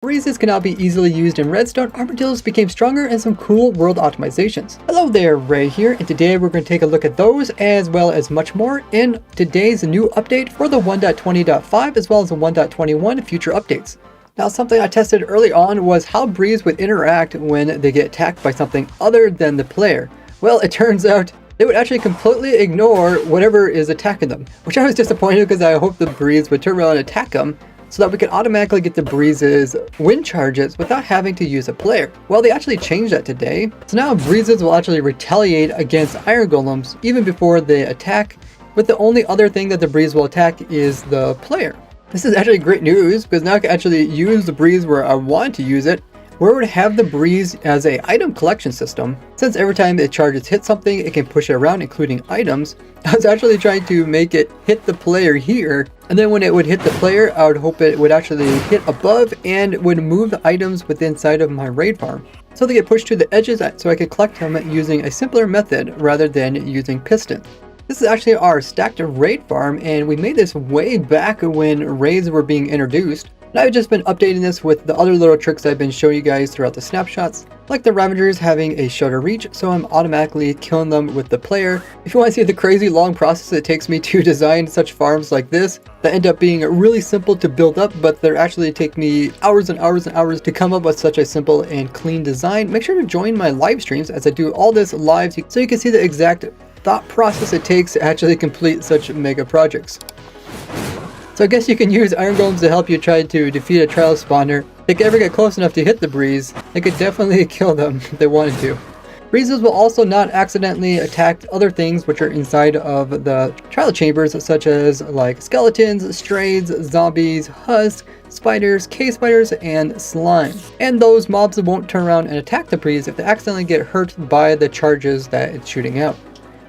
Breezes can now be easily used in Redstone, armadillos became stronger, and some cool world optimizations. Hello there, Ray here, and today we're going to take a look at those as well as much more in today's new update for the 1.20.5 as well as the 1.21 future updates. Now, something I tested early on was how Breeze would interact when they get attacked by something other than the player. Well, it turns out they would actually completely ignore whatever is attacking them, which I was disappointed because I hoped the Breeze would turn around and attack them, so that we can automatically get the Breezes wind charges without having to use a player. Well, they actually changed that today. So now Breezes will actually retaliate against iron golems even before they attack, but the only other thing that the Breeze will attack is the player. This is actually great news because now I can actually use the Breeze where I want to use it, where it would have the Breeze as a item collection system. Since every time it charges hit something, it can push it around, including items. I was actually trying to make it hit the player here, and then when it would hit the player, I would hope it would actually hit above and would move the items within inside of my raid farm. So they get pushed to the edges so I could collect them using a simpler method rather than using piston. This is actually our stacked raid farm, and we made this way back when raids were being introduced. And I've just been updating this with the other little tricks I've been showing you guys throughout the snapshots, like the Ravagers having a shorter reach, so I'm automatically killing them with the player. If you want to see the crazy long process it takes me to design such farms like this, that end up being really simple to build up, but they actually take me hours and hours and hours to come up with such a simple and clean design, make sure to join my live streams as I do all this live so you can see the exact thought process it takes to actually complete such mega projects. So I guess you can use iron golems to help you try to defeat a trial spawner. If they can ever get close enough to hit the Breeze, they could definitely kill them if they wanted to. Breezes will also not accidentally attack other things which are inside of the trial chambers, such as like skeletons, strays, zombies, husks, spiders, cave spiders, and slime. And those mobs won't turn around and attack the Breeze if they accidentally get hurt by the charges that it's shooting out.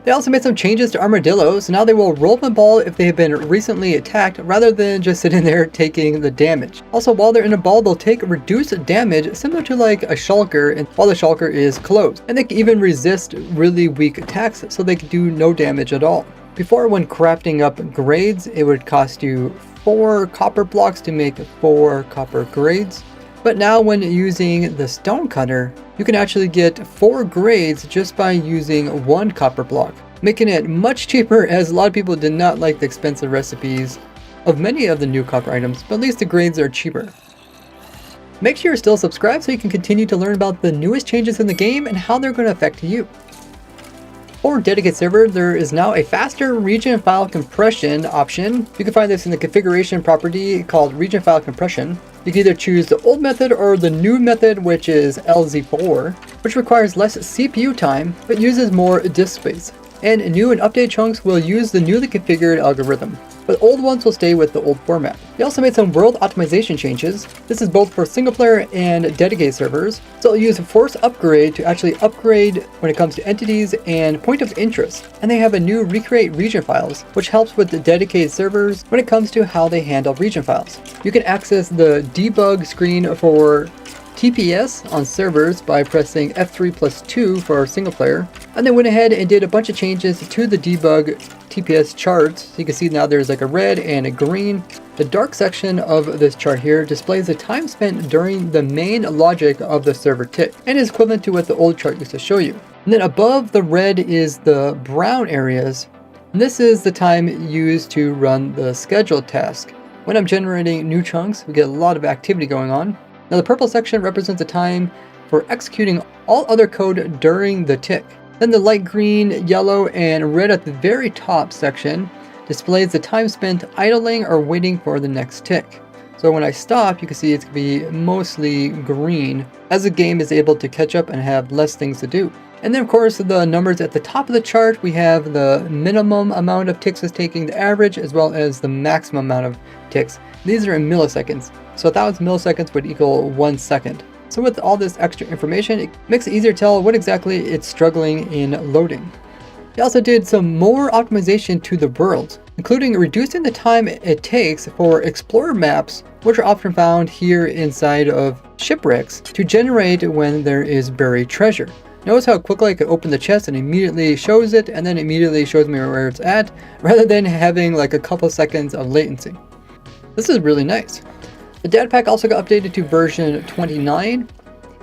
They also made some changes to armadillos, so now they will roll the ball if they have been recently attacked rather than just sitting there taking the damage. Also, while they're in a ball, they'll take reduced damage similar to like a shulker, and while the shulker is closed. And they can even resist really weak attacks, so they can do no damage at all. Before, when crafting up grades, it would cost you 4 copper blocks to make 4 copper grades. But now when using the stone cutter, you can actually get 4 grades just by using 1 copper block, making it much cheaper, as a lot of people did not like the expensive recipes of many of the new copper items, but at least the grades are cheaper. Make sure you're still subscribed so you can continue to learn about the newest changes in the game and how they're going to affect you. For dedicated server, there is now a faster region file compression option. You can find this in the configuration property called region file compression. You can either choose the old method or the new method, which is LZ4, which requires less CPU time but uses more disk space. And new and updated chunks will use the newly configured algorithm, but old ones will stay with the old format. They also made some world optimization changes. This is both for single player and dedicated servers. So it'll use force upgrade to actually upgrade when it comes to entities and point of interest. And they have a new recreate region files, which helps with the dedicated servers when it comes to how they handle region files. You can access the debug screen for TPS on servers by pressing F3+2 for single player, and they went ahead and did a bunch of changes to the debug TPS charts. So you can see now there's like a red and a green. The dark section of this chart here displays the time spent during the main logic of the server tick, and is equivalent to what the old chart used to show you. And then above the red is the brown areas, and this is the time used to run the scheduled task. When I'm generating new chunks, we get a lot of activity going on. Now the purple section represents the time for executing all other code during the tick. Then the light green, yellow, and red at the very top section displays the time spent idling or waiting for the next tick. So when I stop, you can see it's going to be mostly green as the game is able to catch up and have less things to do. And then of course the numbers at the top of the chart, we have the minimum amount of ticks it's taking, the average, as well as the maximum amount of ticks. These are in milliseconds. So 1,000 milliseconds would equal 1 second. So with all this extra information, it makes it easier to tell what exactly it's struggling in loading. They also did some more optimization to the worlds, including reducing the time it takes for explorer maps, which are often found here inside of shipwrecks, to generate when there is buried treasure. Notice how quickly I can open the chest and immediately shows it, and then immediately shows me where it's at, rather than having like a couple seconds of latency. This is really nice. The data pack also got updated to version 29,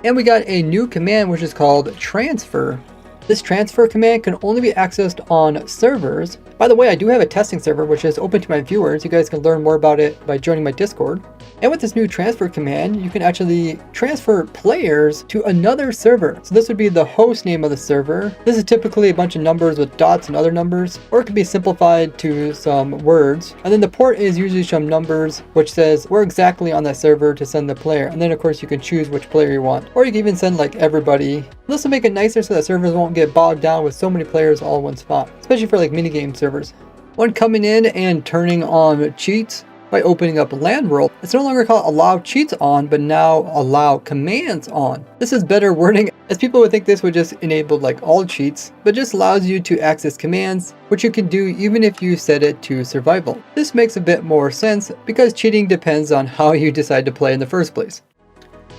and we got a new command which is called transfer. This transfer command can only be accessed on servers. By the way, I do have a testing server which is open to my viewers. You guys can learn more about it by joining my Discord. And with this new transfer command, you can actually transfer players to another server. So this would be the host name of the server. This is typically a bunch of numbers with dots and other numbers, or it can be simplified to some words. And then the port is usually some numbers which says where exactly on that server to send the player. And then of course you can choose which player you want, or you can even send like everybody. This will make it nicer so that servers won't get bogged down with so many players all in one spot, especially for like minigame servers. When coming in and turning on cheats, by opening up land world, it's no longer called allow cheats on, but now allow commands on. This is better wording, as people would think this would just enable like all cheats, but just allows you to access commands, which you can do even if you set it to survival. This makes a bit more sense because cheating depends on how you decide to play in the first place.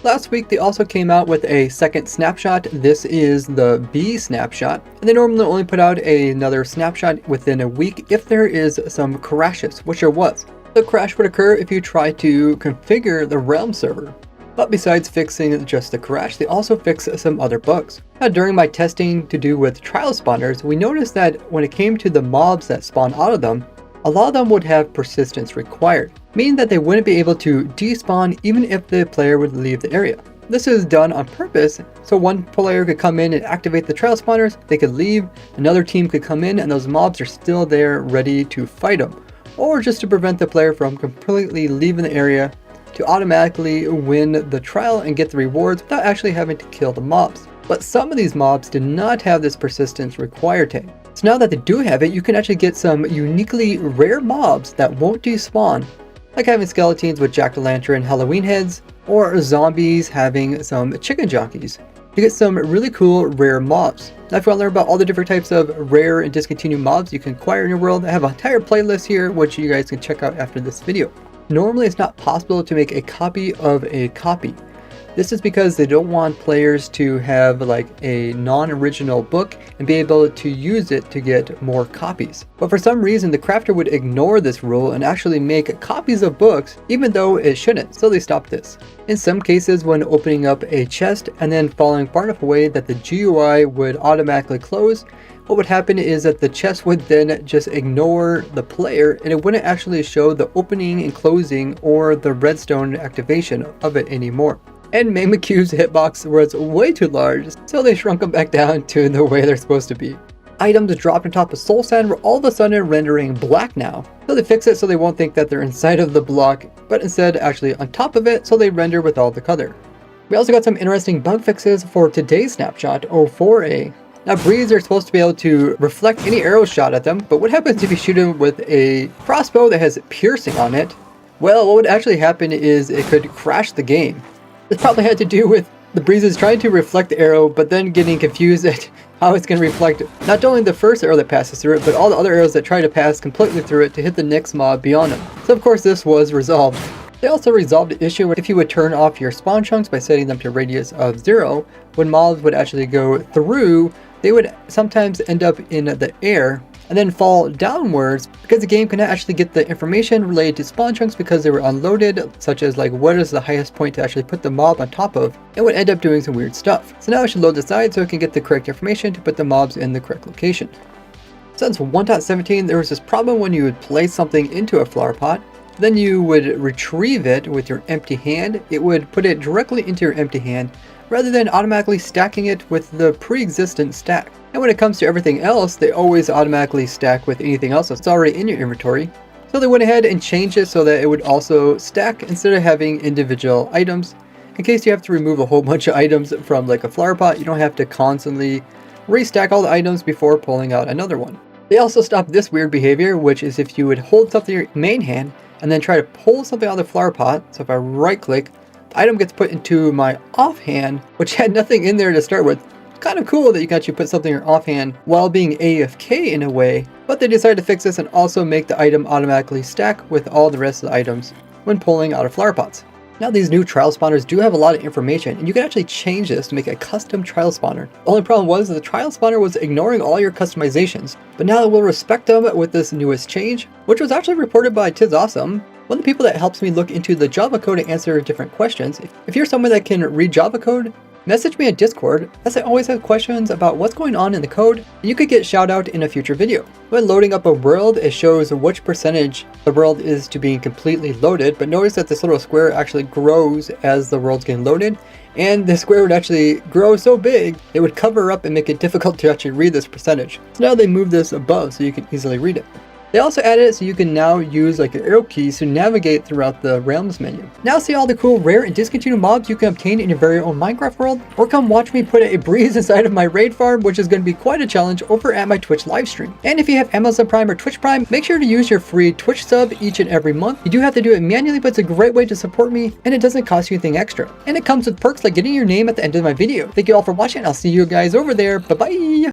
Last week, they also came out with a second snapshot. This is the B snapshot, and they normally only put out another snapshot within a week if there is some crashes, which there was. The crash would occur if you try to configure the realm server. But besides fixing just the crash, they also fix some other bugs. Now, during my testing to do with trial spawners, we noticed that when it came to the mobs that spawn out of them, a lot of them would have persistence required, meaning that they wouldn't be able to despawn even if the player would leave the area. This is done on purpose, so one player could come in and activate the trial spawners, they could leave, another team could come in and those mobs are still there ready to fight them. Or just to prevent the player from completely leaving the area to automatically win the trial and get the rewards without actually having to kill the mobs. But some of these mobs did not have this persistence required tag. So now that they do have it, you can actually get some uniquely rare mobs that won't despawn, like having skeletons with jack-o'-lantern Halloween heads, or zombies having some chicken jockeys. You get some really cool rare mobs. Now if you want to learn about all the different types of rare and discontinued mobs you can acquire in your world, I have an entire playlist here which you guys can check out after this video. Normally it's not possible to make a copy of a copy. This is because they don't want players to have like a non-original book and be able to use it to get more copies. But for some reason the crafter would ignore this rule and actually make copies of books even though it shouldn't, so they stopped this. In some cases, when opening up a chest and then falling far enough away that the GUI would automatically close, what would happen is that the chest would then just ignore the player and it wouldn't actually show the opening and closing or the redstone activation of it anymore. And Cube's hitbox was way too large, so they shrunk them back down to the way they're supposed to be. Items dropped on top of soul sand were all of a sudden rendering black now. So they fix it so they won't think that they're inside of the block, but instead actually on top of it, so they render with all the color. We also got some interesting bug fixes for today's snapshot, 04A. Now Breeze are supposed to be able to reflect any arrows shot at them, but what happens if you shoot them with a crossbow that has piercing on it? Well, what would actually happen is it could crash the game. This probably had to do with the Breezes trying to reflect the arrow, but then getting confused at how it's going to reflect not only the first arrow that passes through it, but all the other arrows that try to pass completely through it to hit the next mob beyond them. So of course this was resolved. They also resolved the issue if you would turn off your spawn chunks by setting them to a radius of 0, when mobs would actually go through, they would sometimes end up in the air and then fall downwards because the game cannot actually get the information related to spawn chunks because they were unloaded, such as like what is the highest point to actually put the mob on top of, and would end up doing some weird stuff. So now I should load the side so it can get the correct information to put the mobs in the correct location. Since 1.17 there was this problem when you would place something into a flower pot, then you would retrieve it with your empty hand, it would put it directly into your empty hand rather than automatically stacking it with the pre-existent stack. And when it comes to everything else, they always automatically stack with anything else that's already in your inventory. So they went ahead and changed it so that it would also stack instead of having individual items. In case you have to remove a whole bunch of items from like a flower pot, you don't have to constantly restack all the items before pulling out another one. They also stopped this weird behavior, which is if you would hold something in your main hand and then try to pull something out of the flower pot. So if I right click, the item gets put into my offhand, which had nothing in there to start with. It's kind of cool that you can actually put something in your offhand while being AFK in a way, but they decided to fix this and also make the item automatically stack with all the rest of the items when pulling out of flower pots. Now these new trial spawners do have a lot of information, and you can actually change this to make a custom trial spawner. The only problem was that the trial spawner was ignoring all your customizations, but now it will respect them with this newest change, which was actually reported by Tis Awesome. one of the people that helps me look into the Java code and answer different questions. If you're someone that can read Java code, message me on Discord, as I always have questions about what's going on in the code, and you could get shout out in a future video. When loading up a world, it shows which percentage the world is to being completely loaded, but notice that this little square actually grows as the world's getting loaded, and the square would actually grow so big, it would cover up and make it difficult to actually read this percentage. So now they move this above so you can easily read it. They also added it so you can now use like arrow keys to navigate throughout the realms menu. Now see all the cool rare and discontinued mobs you can obtain in your very own Minecraft world, or come watch me put a breeze inside of my raid farm, which is going to be quite a challenge over at my Twitch livestream. And if you have Amazon Prime or Twitch Prime, make sure to use your free Twitch sub each and every month. You do have to do it manually, but it's a great way to support me, and it doesn't cost you anything extra. And it comes with perks like getting your name at the end of my video. Thank you all for watching, I'll see you guys over there. Bye bye!